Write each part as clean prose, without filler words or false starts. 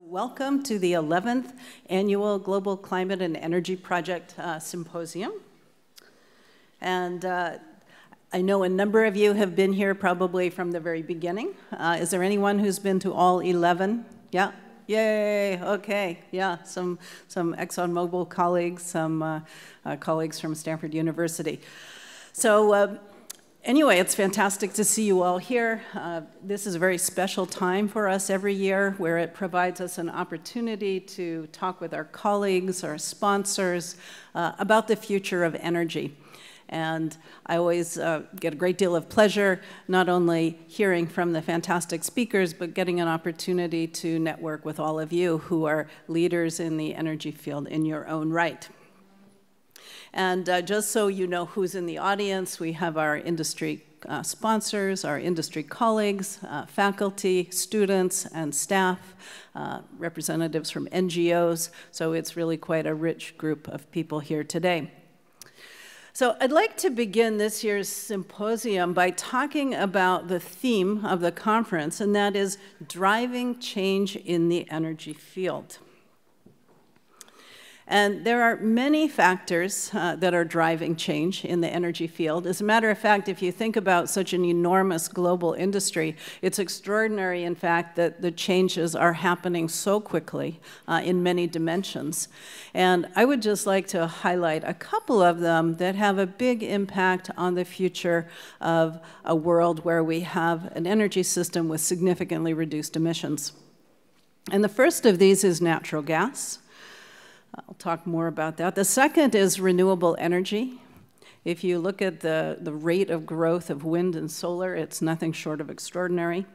Welcome to the 11th Annual Global Climate and Energy Project Symposium. And I know a number of you have been here probably from the very beginning. Is there anyone who's been to all 11? Yeah? Yay, okay, yeah, some ExxonMobil colleagues, some colleagues from Stanford University. So anyway, it's fantastic to see you all here. This is a very special time for us every year where it provides us an opportunity to talk with our colleagues, our sponsors, about the future of energy. And I always get a great deal of pleasure not only hearing from the fantastic speakers, but getting an opportunity to network with all of you who are leaders in the energy field in your own right. And just so you know who's in the audience, we have our industry sponsors, our industry colleagues, faculty, students, and staff, representatives from NGOs. So it's really quite a rich group of people here today. So I'd like to begin this year's symposium by talking about the theme of the conference, and that is driving change in the energy field. And there are many factors that are driving change in the energy field. As a matter of fact, if you think about such an enormous global industry, it's extraordinary, in fact, that the changes are happening so quickly in many dimensions. And I would just like to highlight a couple of them that have a big impact on the future of a world where we have an energy system with significantly reduced emissions. And the first of these is natural gas. I'll talk more about that. The second is renewable energy. If you look at the rate of growth of wind and solar, it's nothing short of extraordinary.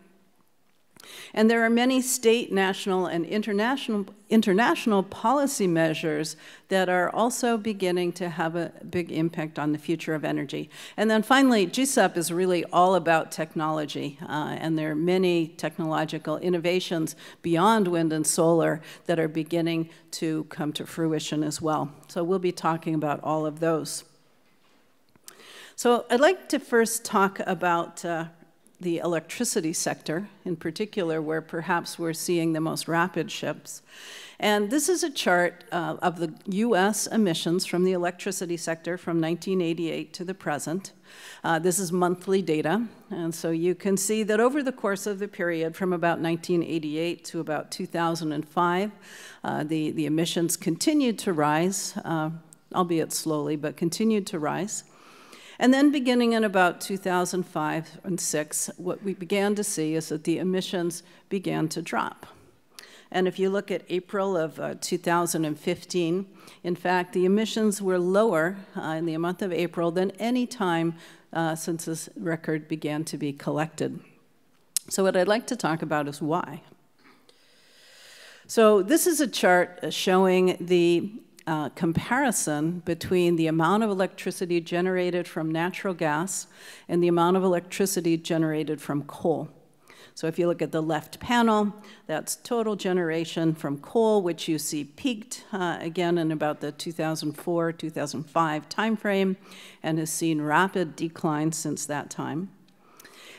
And there are many state, national, and international policy measures that are also beginning to have a big impact on the future of energy. And then finally, GCEP is really all about technology, and there are many technological innovations beyond wind and solar that are beginning to come to fruition as well. So we'll be talking about all of those. So I'd like to first talk about the electricity sector, in particular, where perhaps we're seeing the most rapid shifts. And this is a chart of the US emissions from the electricity sector from 1988 to the present. This is monthly data, and so you can see that over the course of the period from about 1988 to about 2005, the emissions continued to rise, albeit slowly, but continued to rise. And then beginning in about 2005 and 6, what we began to see is that the emissions began to drop. And if you look at April of 2015, in fact, the emissions were lower in the month of April than any time since this record began to be collected. So what I'd like to talk about is why. So this is a chart showing the comparison between the amount of electricity generated from natural gas and the amount of electricity generated from coal. So if you look at the left panel, that's total generation from coal, which you see peaked again in about the 2004-2005 timeframe and has seen rapid decline since that time.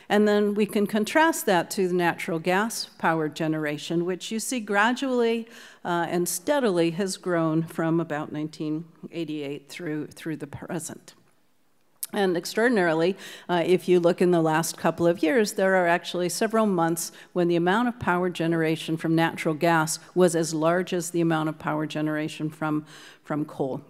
And then we can contrast that to the natural gas powered generation, which you see gradually and steadily has grown from about 1988 through the present. And extraordinarily, if you look in the last couple of years, there are actually several months when the amount of power generation from natural gas was as large as the amount of power generation from coal.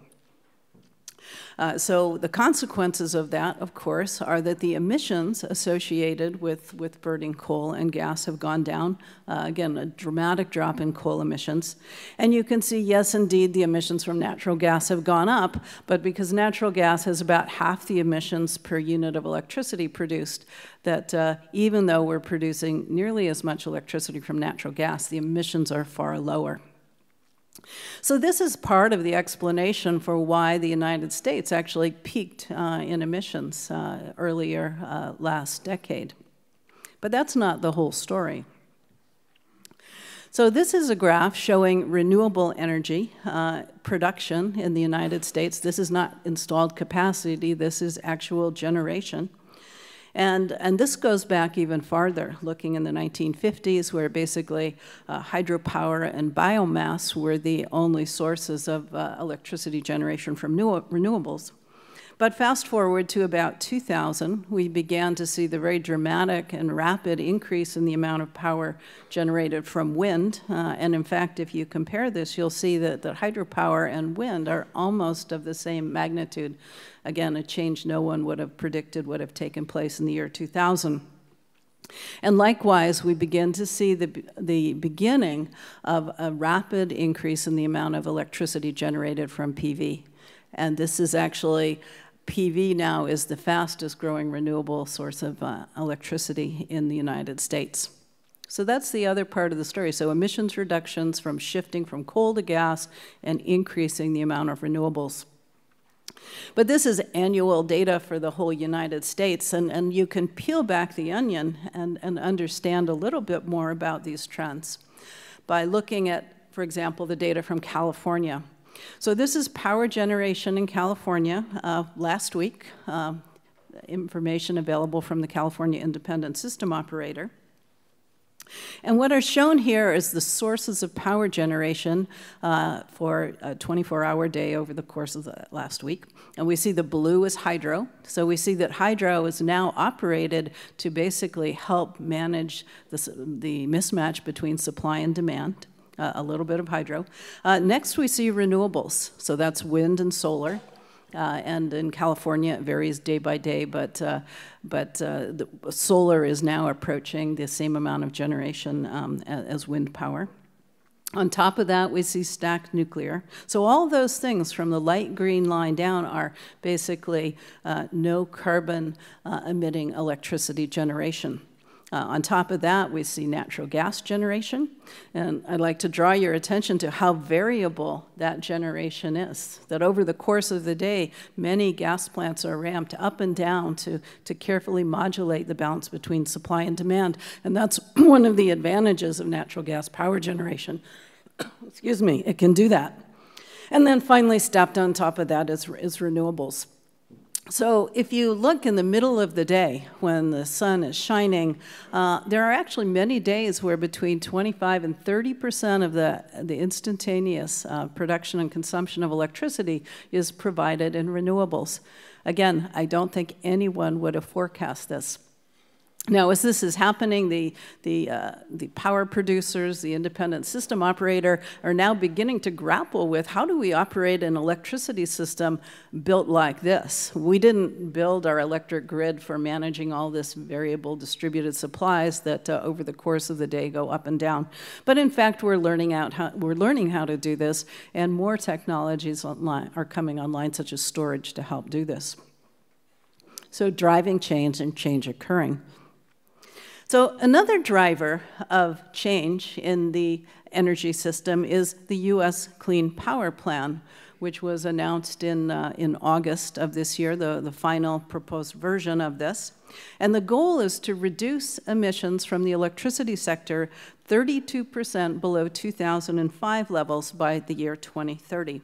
So the consequences of that, of course, are that the emissions associated with burning coal and gas have gone down. Again, a dramatic drop in coal emissions. And you can see, yes, indeed, the emissions from natural gas have gone up, but because natural gas has about half the emissions per unit of electricity produced, that even though we're producing nearly as much electricity from natural gas, the emissions are far lower. So this is part of the explanation for why the United States actually peaked in emissions earlier last decade. But that's not the whole story. So this is a graph showing renewable energy production in the United States. This is not installed capacity, this is actual generation. And this goes back even farther, looking in the 1950s, where basically hydropower and biomass were the only sources of electricity generation from renewables. But fast forward to about 2000, we began to see the very dramatic and rapid increase in the amount of power generated from wind. And in fact, if you compare this, you'll see that the hydropower and wind are almost of the same magnitude. Again, a change no one would have predicted would have taken place in the year 2000. And likewise, we begin to see the beginning of a rapid increase in the amount of electricity generated from PV. And this is actually, PV now is the fastest growing renewable source of electricity in the United States. So that's the other part of the story. So emissions reductions from shifting from coal to gas and increasing the amount of renewables. But this is annual data for the whole United States, and you can peel back the onion and understand a little bit more about these trends by looking at, for example, the data from California. So this is power generation in California last week, information available from the California Independent System Operator. And what are shown here is the sources of power generation for a 24-hour day over the course of the last week. And we see the blue is hydro. So we see that hydro is now operated to basically help manage the mismatch between supply and demand. A little bit of hydro. Next, we see renewables. So that's wind and solar. And in California, it varies day by day, but the solar is now approaching the same amount of generation as wind power. On top of that, we see stacked nuclear. So all those things from the light green line down are basically no carbon emitting electricity generation. On top of that, we see natural gas generation, and I'd like to draw your attention to how variable that generation is, that over the course of the day, many gas plants are ramped up and down to carefully modulate the balance between supply and demand, and that's one of the advantages of natural gas power generation. Excuse me, it can do that. And then finally, stacked on top of that is renewables. So if you look in the middle of the day when the sun is shining, there are actually many days where between 25 and 30% of the instantaneous production and consumption of electricity is provided in renewables. Again, I don't think anyone would have forecast this. Now, as this is happening, the power producers, the independent system operator, are now beginning to grapple with how do we operate an electricity system built like this? We didn't build our electric grid for managing all this variable distributed supplies that over the course of the day go up and down. But in fact, we're learning how to do this, and more technologies are coming online, such as storage, to help do this. So driving change and change occurring. So another driver of change in the energy system is the U.S. Clean Power Plan, which was announced in August of this year, the final proposed version of this. And the goal is to reduce emissions from the electricity sector 32% below 2005 levels by the year 2030.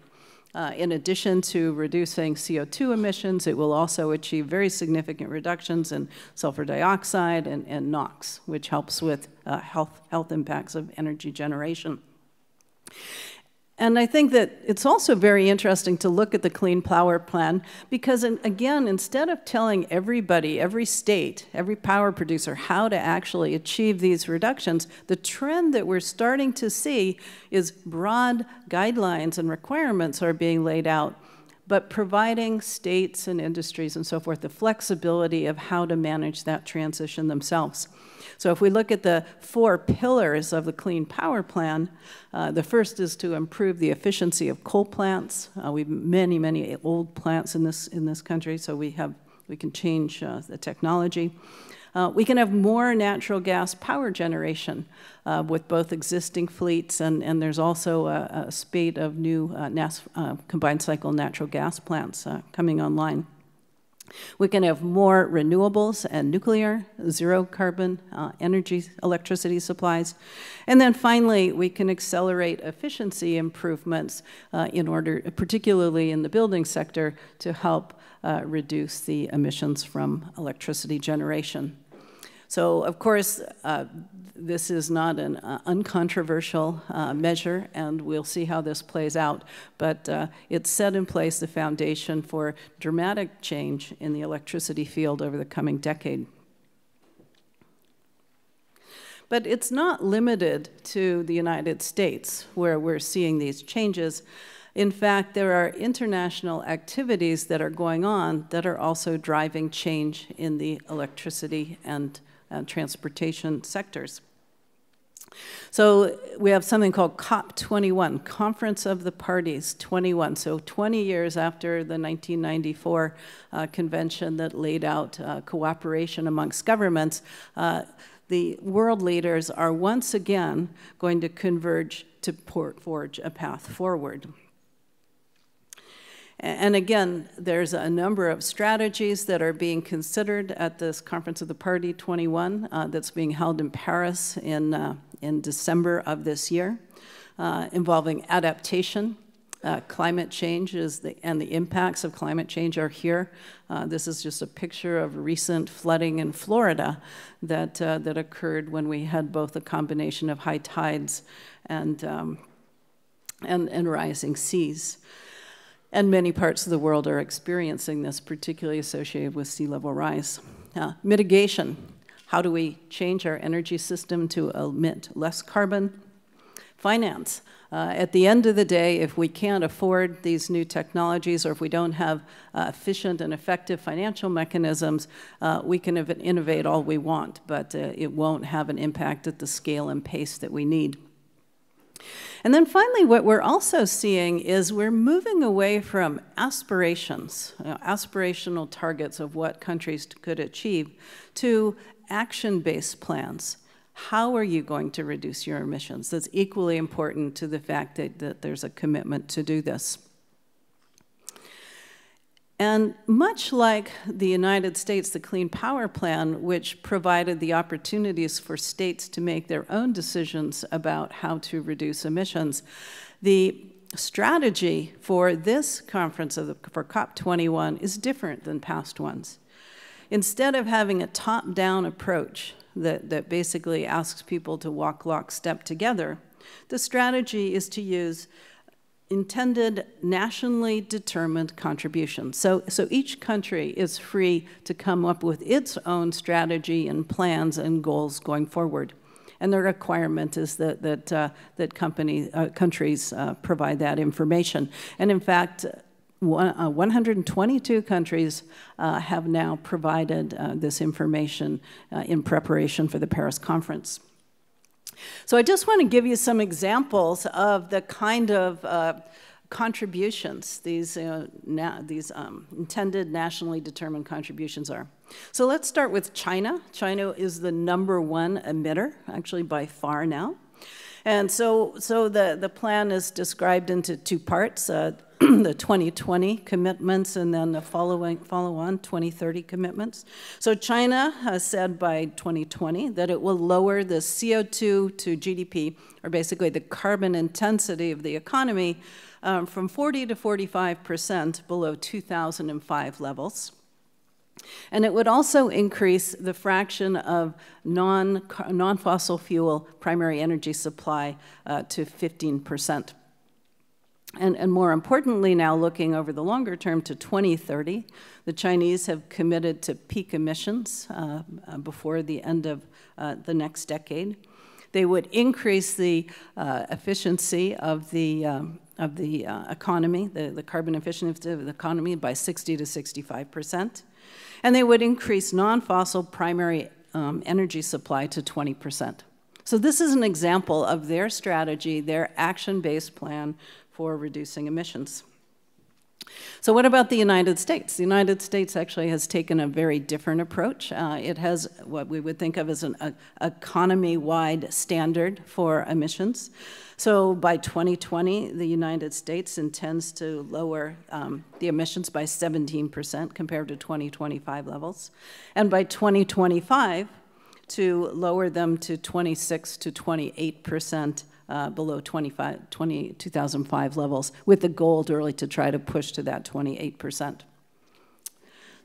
In addition to reducing CO2 emissions, it will also achieve very significant reductions in sulfur dioxide and NOx, which helps with health impacts of energy generation. And I think that it's also very interesting to look at the Clean Power Plan because, again, instead of telling everybody, every state, every power producer how to actually achieve these reductions, the trend that we're starting to see is broad guidelines and requirements are being laid out, but providing states and industries and so forth the flexibility of how to manage that transition themselves. So if we look at the 4 pillars of the Clean Power Plan, the first is to improve the efficiency of coal plants. We have many old plants in this country, so we can change the technology. We can have more natural gas power generation with both existing fleets, and there's also a spate of new combined cycle natural gas plants coming online. We can have more renewables and nuclear, zero carbon electricity supplies. And then finally, we can accelerate efficiency improvements in order, particularly in the building sector, to help reduce the emissions from electricity generation. So, of course, this is not an uncontroversial measure, and we'll see how this plays out. But it's set in place the foundation for dramatic change in the electricity field over the coming decade. But it's not limited to the United States, where we're seeing these changes. In fact, there are international activities that are going on that are also driving change in the electricity and transportation sectors. So we have something called COP21, Conference of the Parties 21. So 20 years after the 1994 convention that laid out cooperation amongst governments, the world leaders are once again going to converge to forge a path forward. And again, there's a number of strategies that are being considered at this Conference of the Party 21 that's being held in Paris in December of this year, involving adaptation. Climate change and the impacts of climate change are here. This is just a picture of recent flooding in Florida that occurred when we had both a combination of high tides and rising seas. And many parts of the world are experiencing this, particularly associated with sea level rise. Mitigation. How do we change our energy system to emit less carbon? Finance. At the end of the day, if we can't afford these new technologies, or if we don't have efficient and effective financial mechanisms, we can innovate all we want, but it won't have an impact at the scale and pace that we need. And then finally, what we're also seeing is we're moving away from aspirations, aspirational targets of what countries could achieve, to action-based plans. How are you going to reduce your emissions? That's equally important to the fact that there's a commitment to do this. And much like the United States, the Clean Power Plan, which provided the opportunities for states to make their own decisions about how to reduce emissions, the strategy for this conference, for COP21, is different than past ones. Instead of having a top-down approach that basically asks people to walk lockstep together, the strategy is to use intended nationally determined contributions. So each country is free to come up with its own strategy and plans and goals going forward. And the requirement is that countries provide that information. And in fact, 122 countries have now provided this information in preparation for the Paris conference. So I just want to give you some examples of the kind of contributions these intended nationally determined contributions are. So let's start with China. China is the #1 emitter, actually by far now. And so the plan is described into two parts, the 2020 commitments and then the follow-on 2030 commitments. So China has said by 2020 that it will lower the CO2 to GDP, or basically the carbon intensity of the economy, from 40 to 45% below 2005 levels. And it would also increase the fraction of non-fossil fuel primary energy supply to 15%. And more importantly now, looking over the longer term to 2030, the Chinese have committed to peak emissions before the end of the next decade. They would increase the efficiency of the economy, the carbon efficiency of the economy by 60 to 65%. And they would increase non-fossil primary energy supply to 20%. So this is an example of their strategy, their action-based plan for reducing emissions. So what about the United States? The United States actually has taken a very different approach. It has what we would think of as an economy-wide standard for emissions. So by 2020, the United States intends to lower the emissions by 17% compared to 2025 levels. And by 2025, to lower them to 26 to 28% below 2005 levels, with the goal really to try to push to that 28%.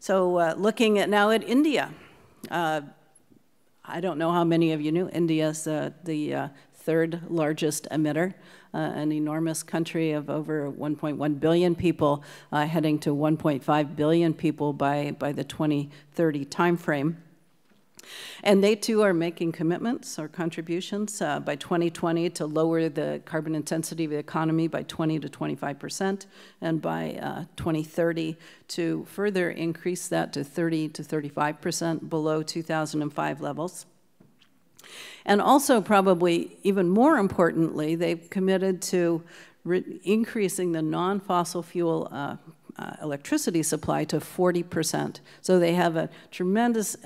So looking at now at India, I don't know how many of you knew India's the third largest emitter, an enormous country of over 1.1 billion people, heading to 1.5 billion people by the 2030 timeframe. And they too are making commitments or contributions by 2020 to lower the carbon intensity of the economy by 20 to 25%, and by 2030 to further increase that to 30 to 35% below 2005 levels. And also, probably even more importantly, they've committed to increasing the non-fossil fuel electricity supply to 40%. So they have a tremendous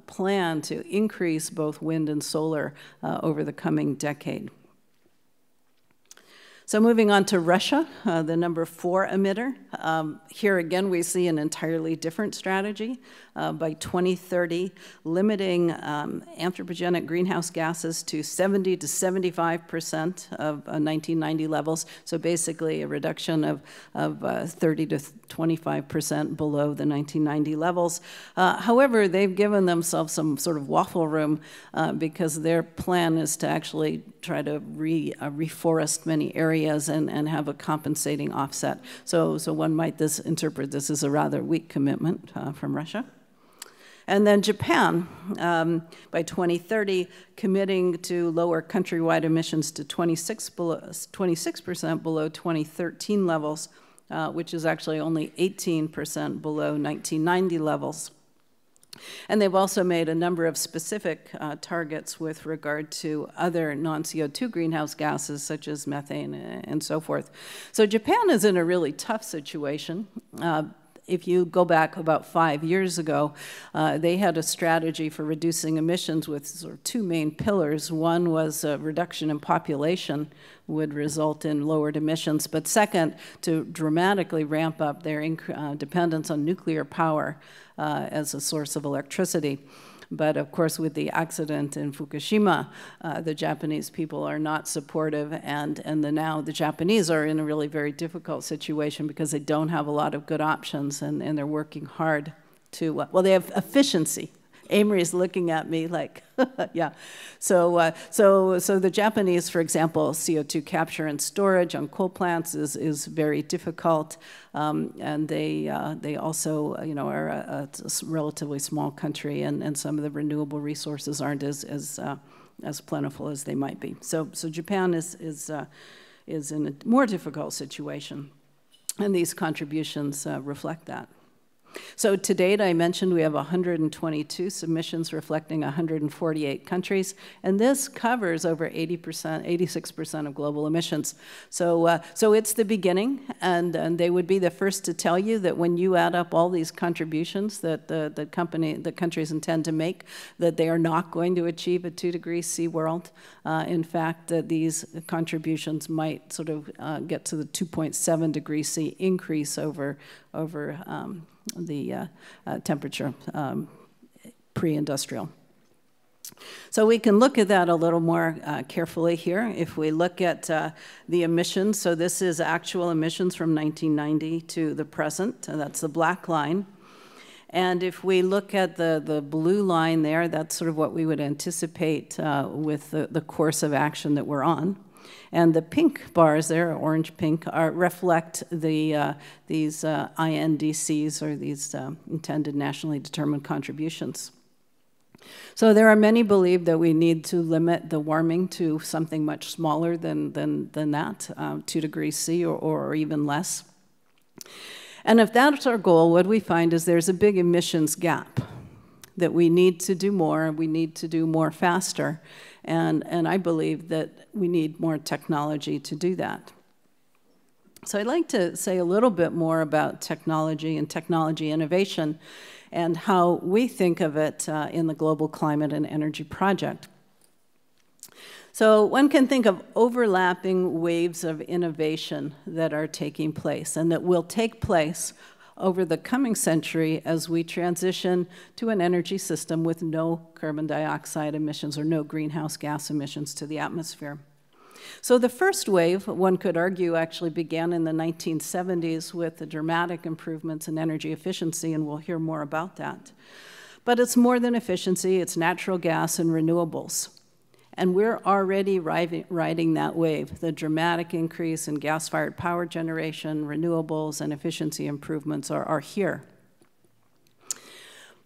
plan to increase both wind and solar over the coming decade. So moving on to Russia, the number 4 emitter. Here again, we see an entirely different strategy. By 2030, limiting anthropogenic greenhouse gases to 70 to 75% of 1990 levels. So basically a reduction of 30 to 25% below the 1990 levels. However, they've given themselves some sort of waffle room because their plan is to actually try to reforest many areas and have a compensating offset. So one might interpret this as a rather weak commitment from Russia. And then Japan, by 2030, committing to lower countrywide emissions to 26% below 2013 levels, which is actually only 18% below 1990 levels. And they've also made a number of specific targets with regard to other non-CO2 greenhouse gases, such as methane and so forth. So Japan is in a really tough situation. If you go back about 5 years ago, they had a strategy for reducing emissions with sort of 2 main pillars. One was a reduction in population would result in lowered emissions, but second, to dramatically ramp up their dependence on nuclear power as a source of electricity. But of course, with the accident in Fukushima, the Japanese people are not supportive, and now the Japanese are in a really very difficult situation because they don't have a lot of good options, and they're working hard to, well, they have efficiency. Amory is looking at me like, yeah. So the Japanese, for example, CO2 capture and storage on coal plants is very difficult, and they also, are a relatively small country, and some of the renewable resources aren't as plentiful as they might be. So Japan is in a more difficult situation, and these contributions reflect that. So to date, I mentioned we have 122 submissions reflecting 148 countries, and this covers over 86% of global emissions. So it's the beginning, and they would be the first to tell you that when you add up all these contributions that the countries intend to make, that they are not going to achieve a 2°C world. In fact, these contributions might sort of get to the 2.7°C increase over the temperature pre-industrial. So we can look at that a little more carefully here. If we look at the emissions, so this is actual emissions from 1990 to the present, and that's the black line. And if we look at the blue line there, that's sort of what we would anticipate with the course of action that we're on. And the pink bars there, orange-pink, reflect these INDCs, or these intended nationally determined contributions. So there are many believe that we need to limit the warming to something much smaller than that, 2°C or even less. And if that's our goal, what we find is there's a big emissions gap, that we need to do more, we need to do more faster. And I believe that we need more technology to do that. So I'd like to say a little bit more about technology and technology innovation and how we think of it in the Global Climate and Energy Project. So one can think of overlapping waves of innovation that are taking place and that will take place over the coming century as we transition to an energy system with no carbon dioxide emissions or no greenhouse gas emissions to the atmosphere. So the first wave, one could argue, actually began in the 1970s with the dramatic improvements in energy efficiency, and we'll hear more about that. But it's more than efficiency, it's natural gas and renewables. And we're already riding that wave. The dramatic increase in gas-fired power generation, renewables, and efficiency improvements are here.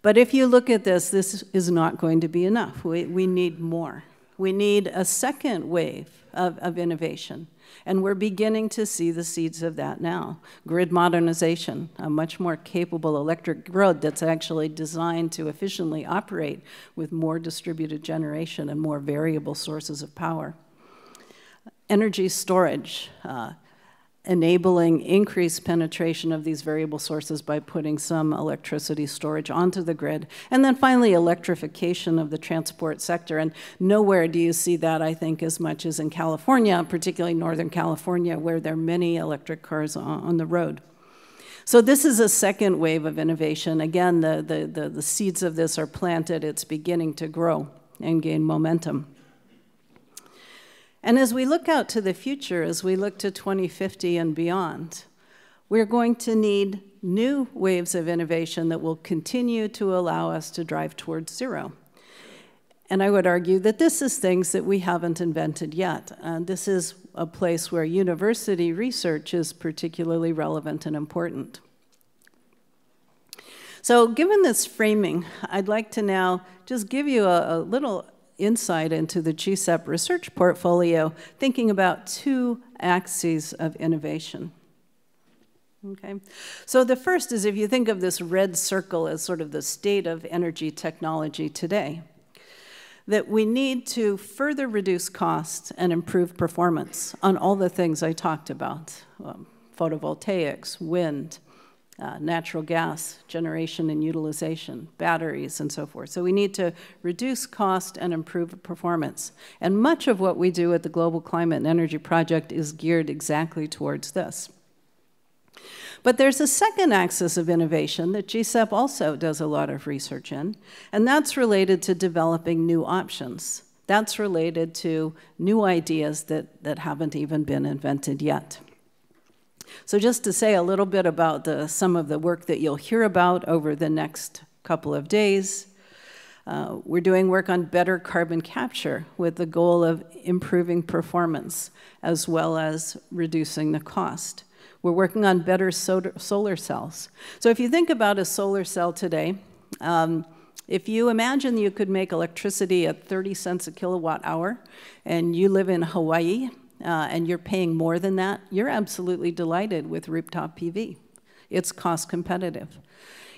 But if you look at this is not going to be enough. We need more. We need a second wave of innovation. And we're beginning to see the seeds of that now. Grid modernization, a much more capable electric grid that's actually designed to efficiently operate with more distributed generation and more variable sources of power. Energy storage, enabling increased penetration of these variable sources by putting some electricity storage onto the grid. And then finally, electrification of the transport sector. And nowhere do you see that, I think, as much as in California, particularly Northern California, where there are many electric cars on the road. So this is a second wave of innovation. Again, the seeds of this are planted. It's beginning to grow and gain momentum. And as we look out to the future, as we look to 2050 and beyond, we're going to need new waves of innovation that will continue to allow us to drive towards zero. And I would argue that this is things that we haven't invented yet. This is a place where university research is particularly relevant and important. So given this framing, I'd like to now just give you a little insight into the GCEP research portfolio, thinking about two axes of innovation. Okay, so the first is if you think of this red circle as sort of the state of energy technology today, that we need to further reduce costs and improve performance on all the things I talked about, photovoltaics, wind, natural gas generation and utilization, batteries, and so forth. So we need to reduce cost and improve performance. And much of what we do at the Global Climate and Energy Project is geared exactly towards this. But there's a second axis of innovation that GCEP also does a lot of research in, and that's related to developing new options. That's related to new ideas that haven't even been invented yet. So just to say a little bit about some of the work that you'll hear about over the next couple of days, we're doing work on better carbon capture with the goal of improving performance as well as reducing the cost. We're working on better solar cells. So if you think about a solar cell today, if you imagine you could make electricity at 30 cents a kilowatt hour and you live in Hawaii, and you're paying more than that, you're absolutely delighted with rooftop PV. It's cost competitive.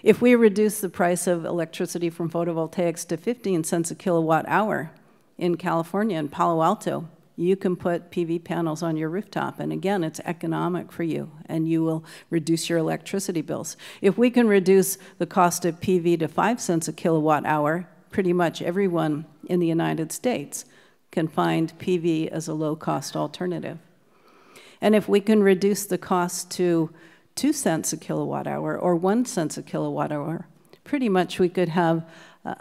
If we reduce the price of electricity from photovoltaics to 15 cents a kilowatt hour in California and Palo Alto, you can put PV panels on your rooftop, and again, it's economic for you, and you will reduce your electricity bills. If we can reduce the cost of PV to 5 cents a kilowatt hour, pretty much everyone in the United States can find PV as a low-cost alternative. And if we can reduce the cost to 2 cents a kilowatt hour or 1 cent a kilowatt hour, pretty much we could have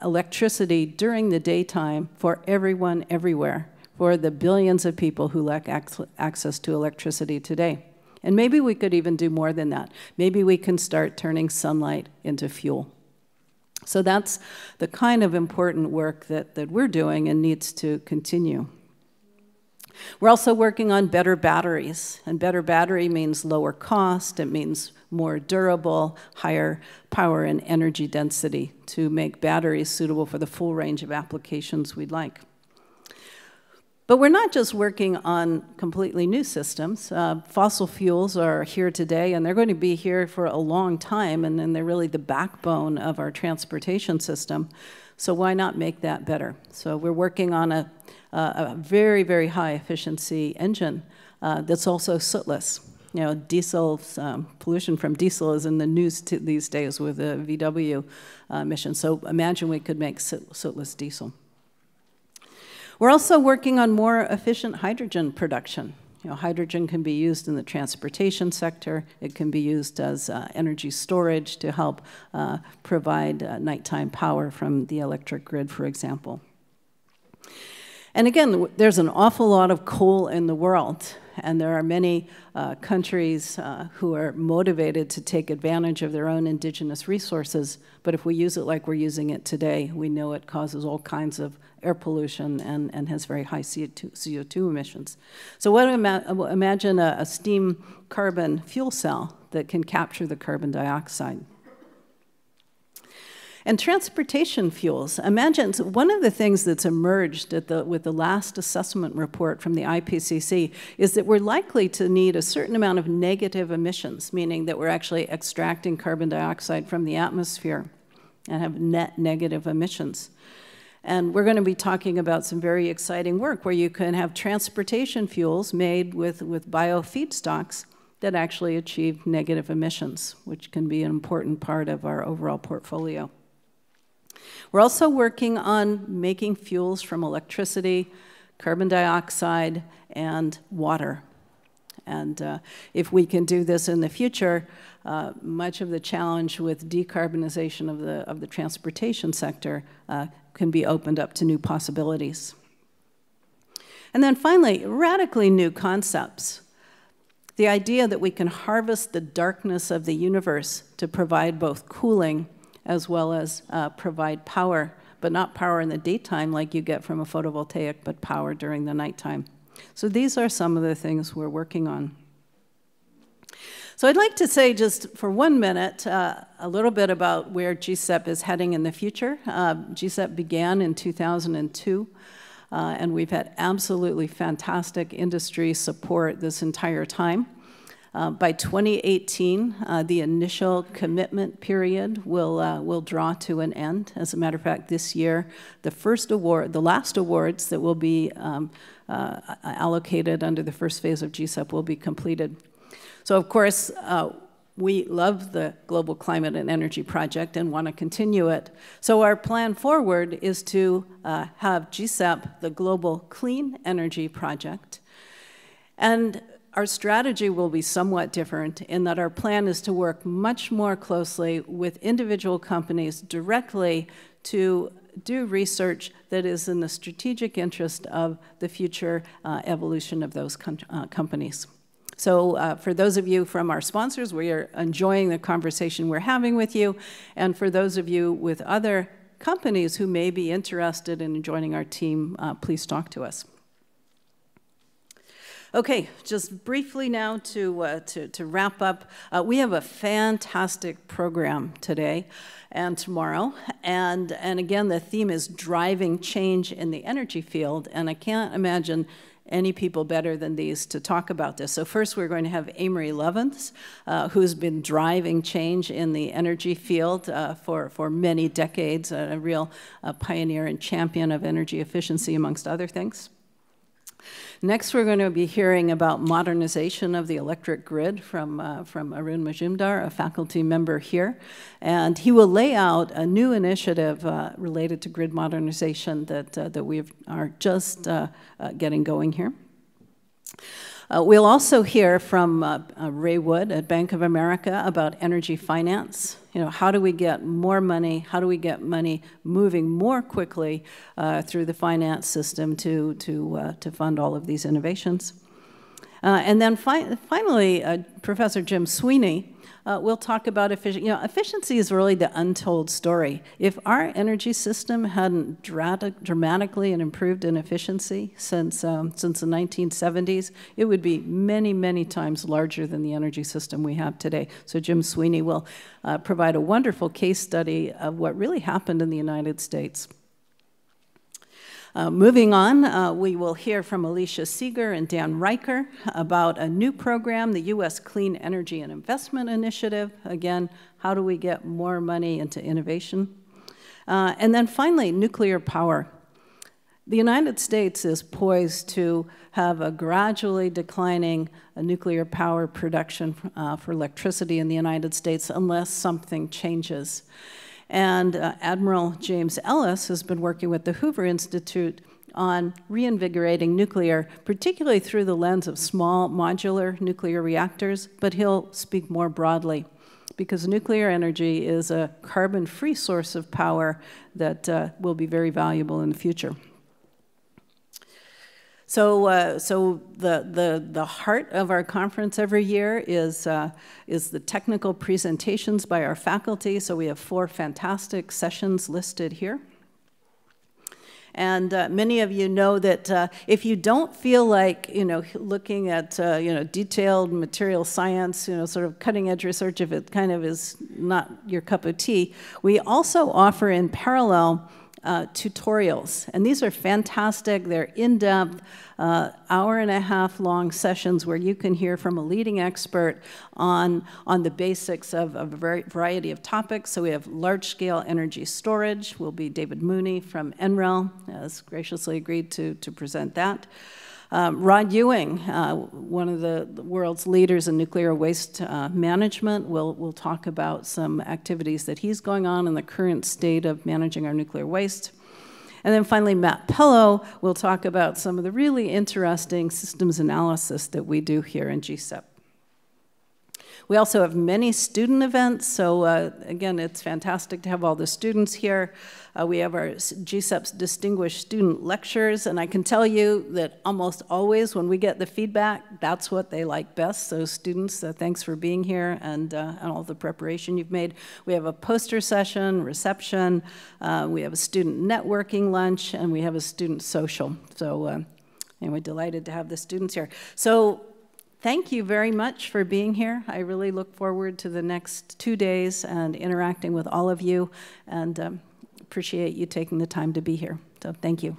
electricity during the daytime for everyone everywhere, for the billions of people who lack access to electricity today. And maybe we could even do more than that. Maybe we can start turning sunlight into fuel. So that's the kind of important work that we're doing and needs to continue. We're also working on better batteries, and better battery means lower cost, it means more durable, higher power and energy density to make batteries suitable for the full range of applications we'd like. But we're not just working on completely new systems. Fossil fuels are here today, and they're going to be here for a long time, and then they're really the backbone of our transportation system. So why not make that better? So we're working on a very, very high efficiency engine that's also sootless. You know, diesel pollution from diesel is in the news these days with the VW emissions. So imagine we could make sootless diesel. We're also working on more efficient hydrogen production. You know, hydrogen can be used in the transportation sector. It can be used as energy storage to help provide nighttime power from the electric grid, for example. And again, there's an awful lot of coal in the world, and there are many countries who are motivated to take advantage of their own indigenous resources, but if we use it like we're using it today, we know it causes all kinds of air pollution and has very high CO2 emissions. So imagine a steam carbon fuel cell that can capture the carbon dioxide. And transportation fuels. Imagine, one of the things that's emerged with the last assessment report from the IPCC is that we're likely to need a certain amount of negative emissions, meaning that we're actually extracting carbon dioxide from the atmosphere and have net negative emissions. And we're going to be talking about some very exciting work where you can have transportation fuels made with biofeedstocks that actually achieve negative emissions, which can be an important part of our overall portfolio. We're also working on making fuels from electricity, carbon dioxide, and water. And if we can do this in the future, much of the challenge with decarbonization of the transportation sector can be opened up to new possibilities. And then finally, radically new concepts. The idea that we can harvest the darkness of the universe to provide both cooling as well as provide power, but not power in the daytime like you get from a photovoltaic, but power during the nighttime. So these are some of the things we're working on. So I'd like to say just for 1 minute a little bit about where GCEP is heading in the future. GCEP began in 2002, and we've had absolutely fantastic industry support this entire time. By 2018, the initial commitment period will draw to an end. As a matter of fact, this year, the last awards that will be allocated under the first phase of GCEP will be completed. So, of course, we love the Global Climate and Energy Project and want to continue it. So our plan forward is to have GCEP, the Global Clean Energy Project. And our strategy will be somewhat different in that our plan is to work much more closely with individual companies directly to do research that is in the strategic interest of the future evolution of those companies. So for those of you from our sponsors, we are enjoying the conversation we're having with you. And for those of you with other companies who may be interested in joining our team, please talk to us. Okay, just briefly now to wrap up, we have a fantastic program today and tomorrow, and again, the theme is driving change in the energy field, and I can't imagine any people better than these to talk about this. So first we're going to have Amory Lovins, who's been driving change in the energy field for many decades, a real pioneer and champion of energy efficiency, amongst other things. Next, we're going to be hearing about modernization of the electric grid from Arun Majumdar, a faculty member here. And he will lay out a new initiative related to grid modernization that we are just getting going here. We'll also hear from Ray Wood at Bank of America about energy finance. You know, how do we get more money? How do we get money moving more quickly through the finance system to fund all of these innovations? And then finally, Professor Jim Sweeney will talk about efficiency. You know, efficiency is really the untold story. If our energy system hadn't dramatically improved in efficiency since the 1970s, it would be many, many times larger than the energy system we have today. So Jim Sweeney will provide a wonderful case study of what really happened in the United States. Moving on, we will hear from Alicia Seeger and Dan Riker about a new program, the U.S. Clean Energy and Investment Initiative. Again, how do we get more money into innovation? And then finally, nuclear power. The United States is poised to have a gradually declining nuclear power production for electricity in the United States unless something changes. And Admiral James Ellis has been working with the Hoover Institute on reinvigorating nuclear, particularly through the lens of small modular nuclear reactors, but he'll speak more broadly because nuclear energy is a carbon-free source of power that will be very valuable in the future. So the heart of our conference every year is the technical presentations by our faculty. So we have 4 fantastic sessions listed here. And many of you know that if you don't feel like, looking at, detailed material science, sort of cutting edge research, if it kind of is not your cup of tea, we also offer in parallel tutorials. And these are fantastic. They're in-depth, hour-and-a-half long sessions where you can hear from a leading expert on the basics of a variety of topics. So we have large-scale energy storage. Will be David Mooney from NREL has graciously agreed to present that. Rod Ewing, one of the world's leaders in nuclear waste management, will talk about some activities that he's going on in the current state of managing our nuclear waste. And then finally, Matt Pello will talk about some of the really interesting systems analysis that we do here in GCEP. We also have many student events, so again, it's fantastic to have all the students here. We have our GCEP's Distinguished Student Lectures, and I can tell you that almost always when we get the feedback, that's what they like best. So students, thanks for being here and all the preparation you've made. We have a poster session, reception, we have a student networking lunch, and we have a student social. So anyway, delighted to have the students here. So thank you very much for being here. I really look forward to the next 2 days and interacting with all of you, and appreciate you taking the time to be here. So thank you.